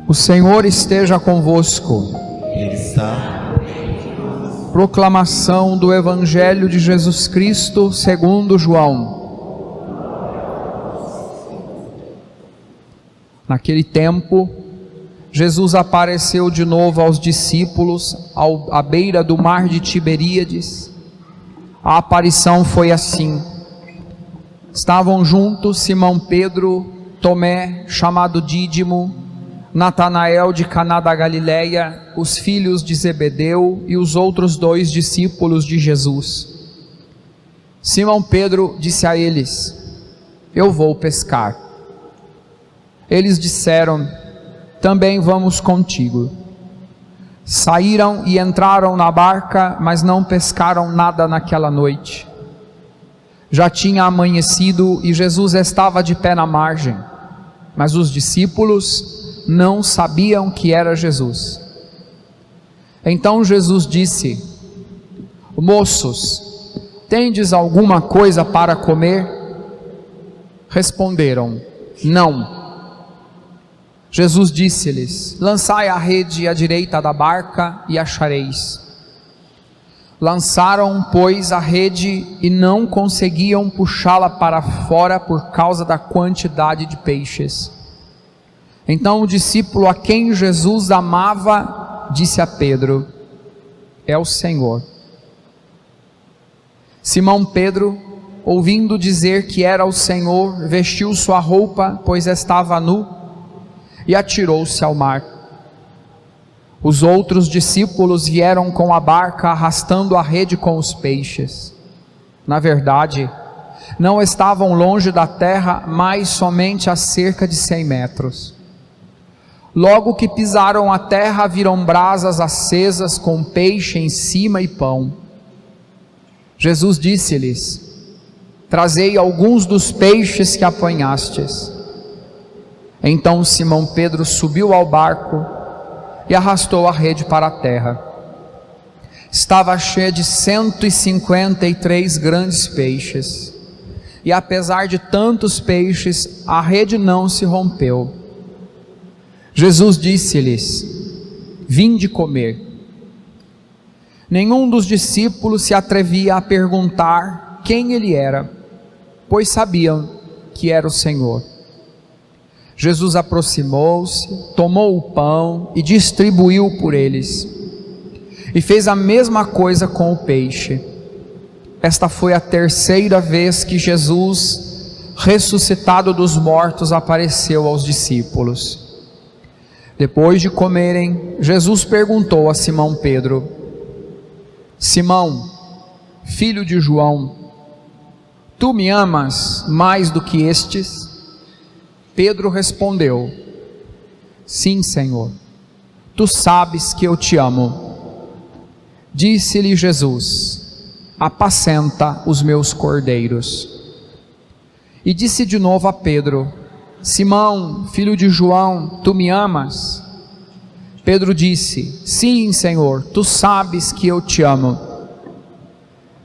O Senhor esteja convosco. Ele está. Proclamação do Evangelho de Jesus Cristo segundo João. Naquele tempo, Jesus apareceu de novo aos discípulos à beira do mar de Tiberíades. A aparição foi assim: estavam juntos Simão Pedro, Tomé, chamado Dídimo, Natanael de Caná da Galileia, os filhos de Zebedeu e os outros 2 discípulos de Jesus. Simão Pedro disse a eles: eu vou pescar. Eles disseram: também vamos contigo. Saíram e entraram na barca, mas não pescaram nada naquela noite. Já tinha amanhecido e Jesus estava de pé na margem, mas os discípulos não sabiam que era Jesus. Então Jesus disse: moços, tendes alguma coisa para comer? Responderam: não. Jesus disse-lhes: lançai a rede à direita da barca e achareis. Lançaram, pois, a rede e não conseguiam puxá-la para fora por causa da quantidade de peixes. Então o discípulo a quem Jesus amava disse a Pedro: é o Senhor. Simão Pedro, ouvindo dizer que era o Senhor, vestiu sua roupa, pois estava nu, e atirou-se ao mar. Os outros discípulos vieram com a barca arrastando a rede com os peixes. Na verdade, não estavam longe da terra, mas somente a cerca de 100 metros. Logo que pisaram a terra, viram brasas acesas com peixe em cima e pão. Jesus disse-lhes: trazei alguns dos peixes que apanhastes. Então Simão Pedro subiu ao barco e arrastou a rede para a terra. Estava cheia de 153 grandes peixes, e apesar de tantos peixes, a rede não se rompeu. Jesus disse-lhes: vinde comer. Nenhum dos discípulos se atrevia a perguntar quem ele era, pois sabiam que era o Senhor. Jesus aproximou-se, tomou o pão e distribuiu por eles, e fez a mesma coisa com o peixe. Esta foi a 3ª vez que Jesus, ressuscitado dos mortos, apareceu aos discípulos. Depois de comerem, Jesus perguntou a Simão Pedro: Simão, filho de João, tu me amas mais do que estes? Pedro respondeu: sim, Senhor, tu sabes que eu te amo. Disse-lhe Jesus: apacenta os meus cordeiros. E disse de novo a Pedro: Simão, filho de João, tu me amas? Pedro disse: sim, Senhor, tu sabes que eu te amo.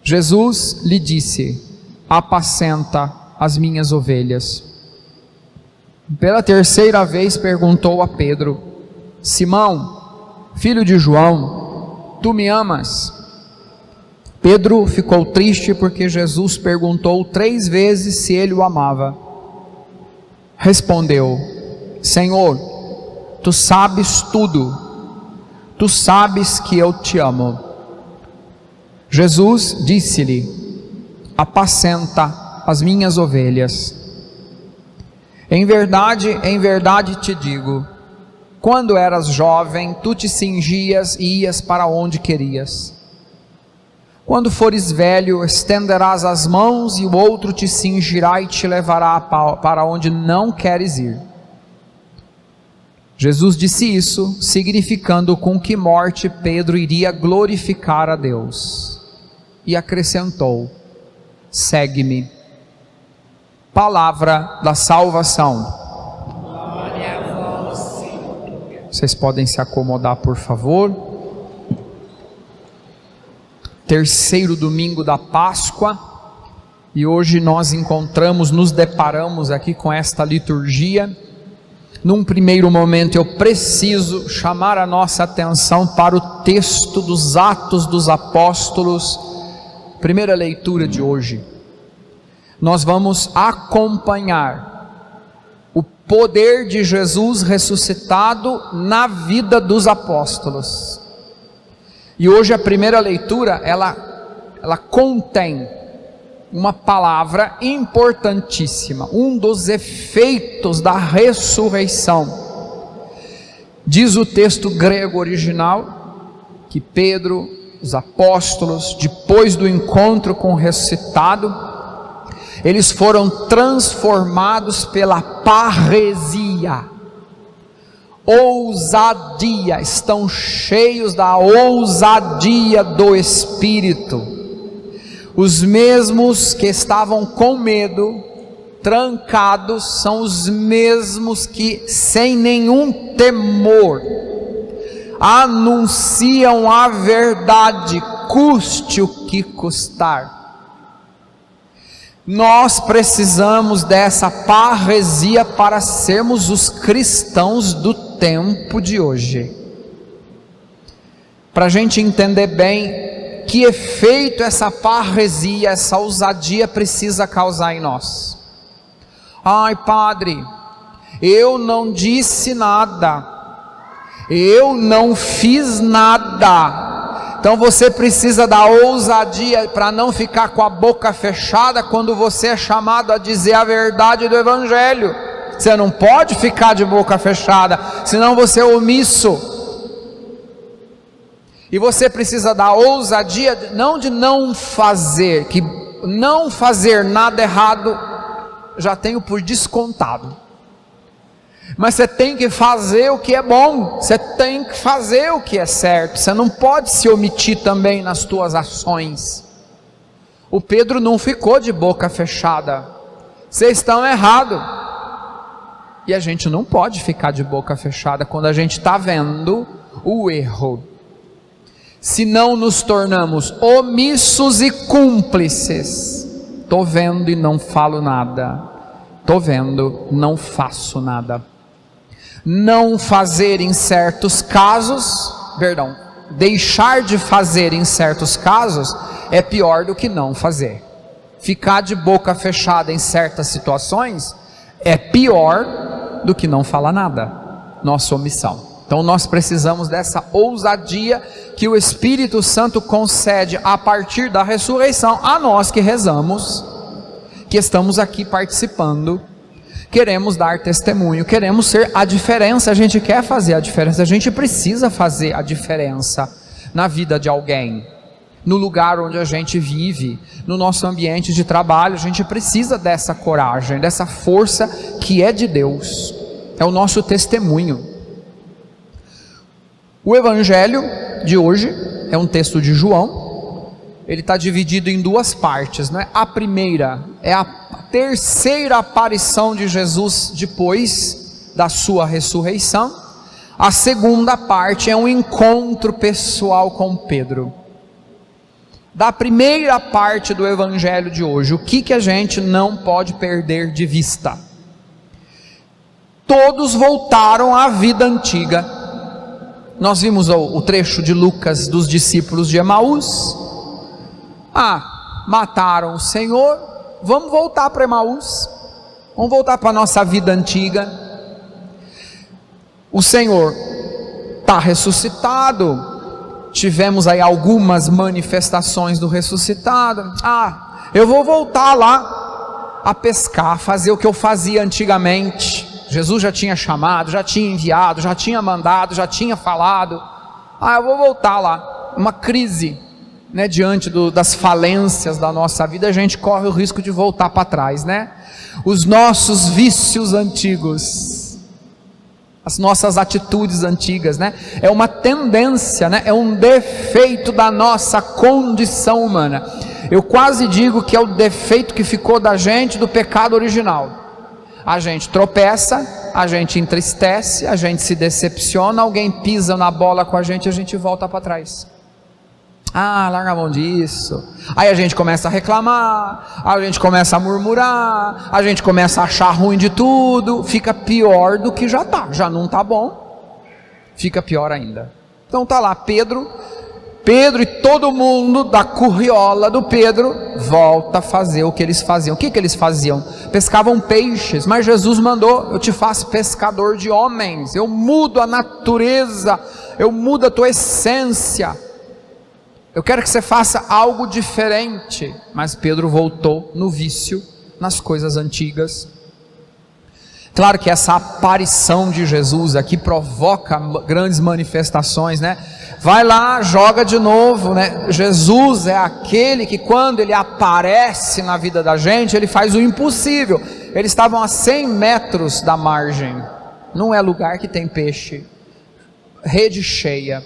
Jesus lhe disse: apacenta as minhas ovelhas. Pela 3ª vez perguntou a Pedro: Simão, filho de João, tu me amas? Pedro ficou triste porque Jesus perguntou 3 vezes se ele o amava. Respondeu: Senhor, tu sabes tudo, tu sabes que eu te amo. Jesus disse-lhe: apacenta as minhas ovelhas. Em verdade te digo, quando eras jovem, tu te cingias e ias para onde querias. Quando fores velho, estenderás as mãos e o outro te cingirá e te levará para onde não queres ir. Jesus disse isso, significando com que morte Pedro iria glorificar a Deus. E acrescentou: segue-me. Palavra da salvação. Glória a vós, Senhor. Vocês podem se acomodar, por favor. 3º domingo da Páscoa, e hoje nós nos deparamos aqui com esta liturgia, Num primeiro momento eu preciso chamar a nossa atenção para o texto dos Atos dos Apóstolos, primeira leitura de hoje. Nós vamos acompanhar o poder de Jesus ressuscitado na vida dos apóstolos. E hoje a primeira leitura, ela contém uma palavra importantíssima, um dos efeitos da ressurreição. Diz o texto grego original que Pedro, os apóstolos, depois do encontro com o ressuscitado, eles foram transformados pela parresia, ousadia, estão cheios da ousadia do Espírito. Os mesmos que estavam com medo, trancados, são os mesmos que, sem nenhum temor, anunciam a verdade, custe o que custar. Nós precisamos dessa parresia para sermos os cristãos do tempo de hoje. Para a gente entender bem que efeito essa parresia, essa ousadia precisa causar em nós. Ai, padre, eu não disse nada, eu não fiz nada. Então você precisa da ousadia para não ficar com a boca fechada quando você é chamado a dizer a verdade do Evangelho. Você não pode ficar de boca fechada, senão você é omisso. E você precisa da ousadia, não de não fazer, que não fazer nada errado já tenho por descontado. Mas você tem que fazer o que é bom, você tem que fazer o que é certo, você não pode se omitir também nas tuas ações. O Pedro não ficou de boca fechada, vocês estão errados. E a gente não pode ficar de boca fechada quando a gente está vendo o erro. Se não nos tornamos omissos e cúmplices, estou vendo e não falo nada, estou vendo, não faço nada. Não fazer em certos casos, deixar de fazer em certos casos é pior do que não fazer. Ficar de boca fechada em certas situações é pior do que não falar nada, nossa omissão. Então nós precisamos dessa ousadia que o Espírito Santo concede a partir da ressurreição a nós que rezamos, que estamos aqui participando. Queremos dar testemunho, queremos ser a diferença, a gente quer fazer a diferença, a gente precisa fazer a diferença na vida de alguém, no lugar onde a gente vive, no nosso ambiente de trabalho. A gente precisa dessa coragem, dessa força que é de Deus, é o nosso testemunho. O Evangelho de hoje é um texto de João, ele está dividido em duas partes, né? A primeira é a terceira aparição de Jesus depois da sua ressurreição. A segunda parte é um encontro pessoal com Pedro. Da primeira parte do Evangelho de hoje, o que a gente não pode perder de vista? Todos voltaram à vida antiga. Nós vimos o trecho de Lucas dos discípulos de Emaús. Mataram o Senhor, vamos voltar para Emaús, vamos voltar para a nossa vida antiga. O Senhor está ressuscitado, tivemos aí algumas manifestações do ressuscitado. Eu vou voltar lá a pescar, fazer o que eu fazia antigamente. Jesus já tinha chamado, já tinha enviado, já tinha mandado, já tinha falado. Eu vou voltar lá. Uma crise, né, diante das falências da nossa vida, a gente corre o risco de voltar para trás, né? Os nossos vícios antigos, as nossas atitudes antigas, né? É uma tendência, né? É um defeito da nossa condição humana. Eu quase digo que é o defeito que ficou da gente do pecado original. A gente tropeça, a gente entristece, a gente se decepciona, alguém pisa na bola com a gente volta para trás. Ah, larga a mão disso. Aí a gente começa a reclamar, a gente começa a murmurar, a gente começa a achar ruim de tudo, fica pior do que já está. Já não está bom, fica pior ainda. Então está lá Pedro e todo mundo da curriola do Pedro volta a fazer o que eles faziam. O que eles faziam? Pescavam peixes, mas Jesus mandou: eu te faço pescador de homens, eu mudo a natureza, eu mudo a tua essência, eu quero que você faça algo diferente. Mas Pedro voltou no vício, nas coisas antigas. Claro que essa aparição de Jesus aqui provoca grandes manifestações, né? Vai lá, joga de novo, né? Jesus é aquele que, quando ele aparece na vida da gente, ele faz o impossível. Eles estavam a 100 metros da margem, não é lugar que tem peixe, rede cheia,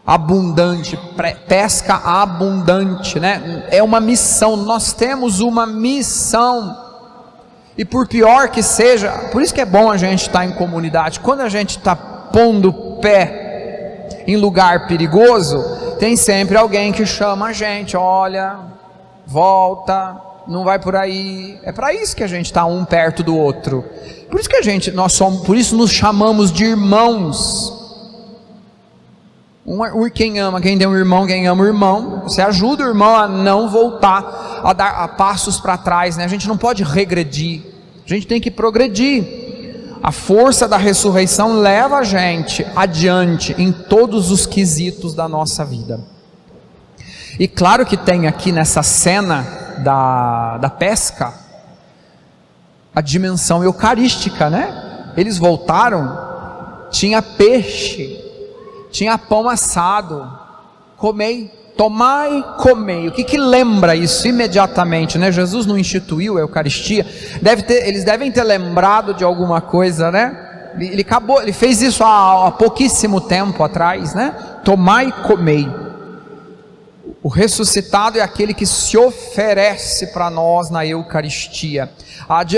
abundante, pesca abundante, né? É uma missão, nós temos uma missão. E por pior que seja, por isso que é bom a gente estar em comunidade. Quando a gente está pondo pé em lugar perigoso, tem sempre alguém que chama a gente: olha, volta, não vai por aí. É para isso que a gente está um perto do outro. Por isso que por isso nos chamamos de irmãos. Quem ama, quem tem um irmão, quem ama o irmão, você ajuda o irmão a não voltar, a dar passos para trás, né? A gente não pode regredir, a gente tem que progredir. A força da ressurreição leva a gente adiante em todos os quesitos da nossa vida. E claro que tem aqui nessa cena da pesca a dimensão eucarística, né? Eles voltaram, tinha peixe, tinha pão assado, comei, tomai e comei. O que lembra isso imediatamente, né? Jesus não instituiu a Eucaristia, eles devem ter lembrado de alguma coisa, né? Ele fez isso há pouquíssimo tempo atrás, né? Tomai e comei. O ressuscitado é aquele que se oferece para nós na Eucaristia.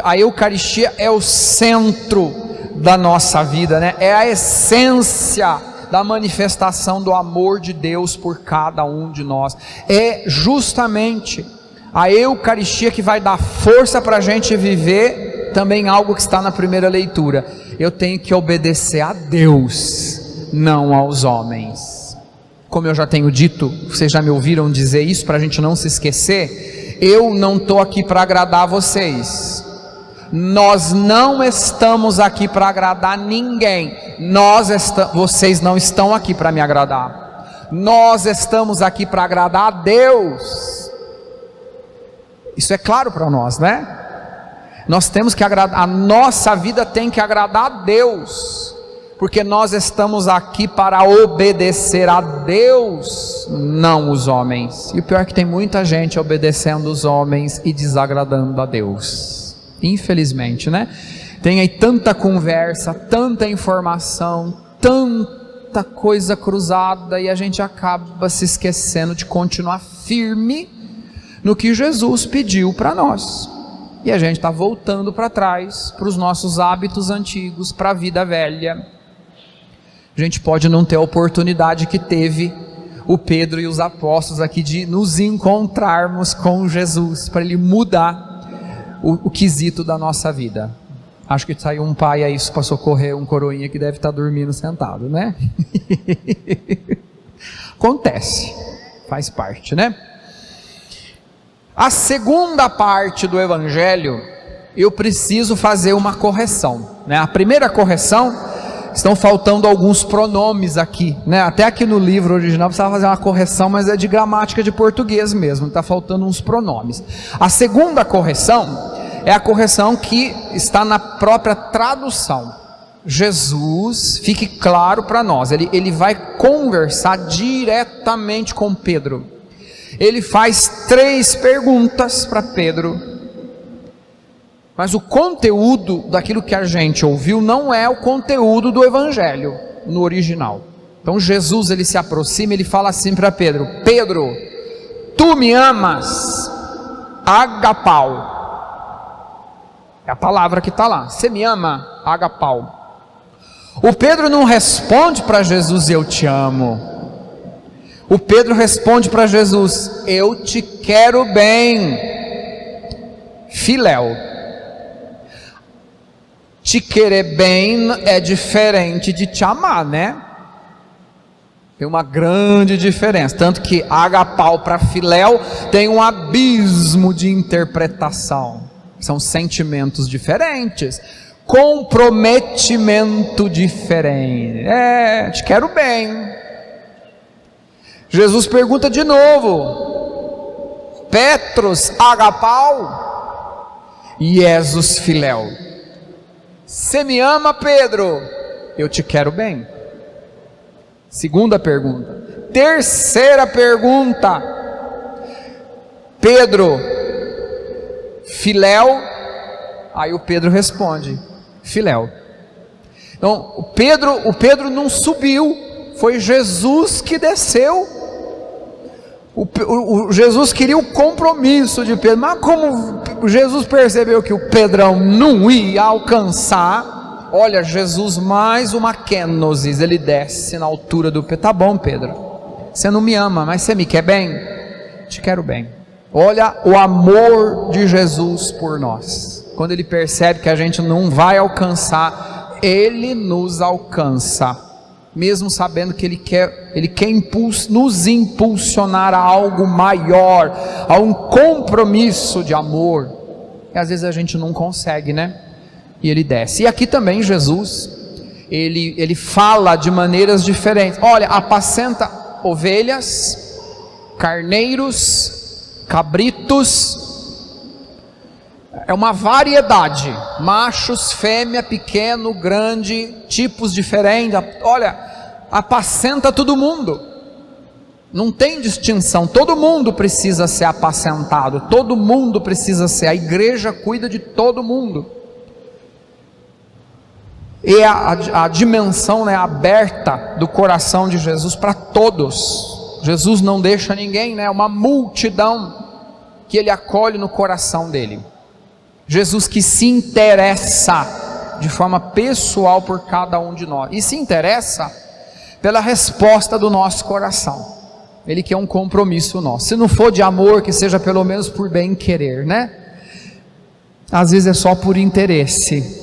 A Eucaristia é o centro da nossa vida, né? É a essência da manifestação do amor de Deus por cada um de nós. É justamente a Eucaristia que vai dar força para a gente viver também algo que está na primeira leitura. Eu tenho que obedecer a Deus, não aos homens. Como eu já tenho dito, vocês já me ouviram dizer isso, para a gente não se esquecer, eu não estou aqui para agradar vocês. Nós não estamos aqui para agradar ninguém. Vocês não estão aqui para me agradar. Nós estamos aqui para agradar a Deus. Isso é claro para nós, né? Nós temos que agradar, a nossa vida tem que agradar a Deus, porque nós estamos aqui para obedecer a Deus, não os homens. E o pior é que tem muita gente obedecendo os homens e desagradando a Deus. Infelizmente, né? Tem aí tanta conversa, tanta informação, tanta coisa cruzada, e a gente acaba se esquecendo de continuar firme no que Jesus pediu para nós. E a gente está voltando para trás, para os nossos hábitos antigos, para a vida velha. A gente pode não ter a oportunidade que teve o Pedro e os apóstolos aqui de nos encontrarmos com Jesus, para Ele mudar o quesito da nossa vida. Acho que saiu um pai aí para socorrer um coroinha que deve estar dormindo sentado, né? Acontece, faz parte, né? A segunda parte do Evangelho, eu preciso fazer uma correção, né? A primeira correção, estão faltando alguns pronomes aqui, né? Até aqui no livro original precisava fazer uma correção, mas é de gramática de português mesmo, está faltando uns pronomes. A segunda correção é a correção que está na própria tradução. Jesus, fique claro para nós, ele vai conversar diretamente com Pedro. Ele faz 3 perguntas para Pedro, mas o conteúdo daquilo que a gente ouviu não é o conteúdo do Evangelho no original. Então Jesus, ele se aproxima, ele fala assim para Pedro: Pedro, tu me amas? Agapau, é a palavra que está lá. Você me ama? Agapau. O Pedro não responde para Jesus: eu te amo. O Pedro responde para Jesus: eu te quero bem, filéu. Te querer bem é diferente de te amar, né? Tem uma grande diferença, tanto que agapau para filéu tem um abismo de interpretação, são sentimentos diferentes, comprometimento diferente. Te quero bem. Jesus pergunta de novo: Petros agapau, Jesus filéu. Você me ama, Pedro? Eu te quero bem. Segunda pergunta. Terceira pergunta: Pedro, filéu? Aí o Pedro responde: filéu. Então o Pedro não subiu, foi Jesus que desceu. Jesus queria o compromisso de Pedro, mas como Jesus percebeu que o Pedrão não ia alcançar, olha, Jesus mais uma kenosis, ele desce na altura do Pedro. Tá bom, Pedro, você não me ama, mas você me quer bem? Te quero bem. Olha o amor de Jesus por nós. Quando ele percebe que a gente não vai alcançar, ele nos alcança, mesmo sabendo que ele quer nos impulsionar a algo maior, a um compromisso de amor, e às vezes a gente não consegue, né? E ele desce. E aqui também Jesus, ele fala de maneiras diferentes. Olha, apacenta ovelhas, carneiros, cabritos, é uma variedade, machos, fêmea, pequeno, grande, tipos diferentes. Olha, apacenta todo mundo, não tem distinção, todo mundo precisa ser apacentado, todo mundo precisa ser, a igreja cuida de todo mundo, e a dimensão, né, aberta do coração de Jesus para todos. Jesus não deixa ninguém, né, uma multidão que ele acolhe no coração dele. Jesus que se interessa de forma pessoal por cada um de nós, e se interessa pela resposta do nosso coração. Ele quer um compromisso nosso, se não for de amor, que seja pelo menos por bem querer, né? Às vezes é só por interesse,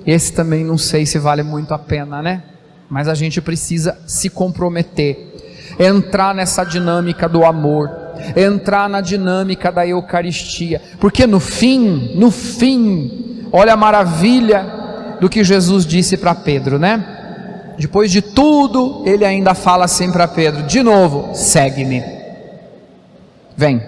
esse também não sei se vale muito a pena, né? Mas a gente precisa se comprometer, entrar nessa dinâmica do amor, entrar na dinâmica da Eucaristia, porque no fim, olha a maravilha do que Jesus disse para Pedro, né? Depois de tudo, ele ainda fala assim para Pedro, de novo: segue-me, vem.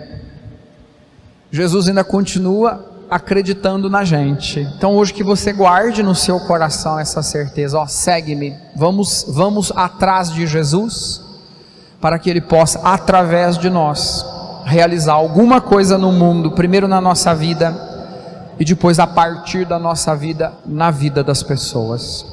Jesus ainda continua acreditando na gente. Então hoje que você guarde no seu coração essa certeza, segue-me, vamos atrás de Jesus, para que ele possa, através de nós, realizar alguma coisa no mundo, primeiro na nossa vida, e depois a partir da nossa vida, na vida das pessoas.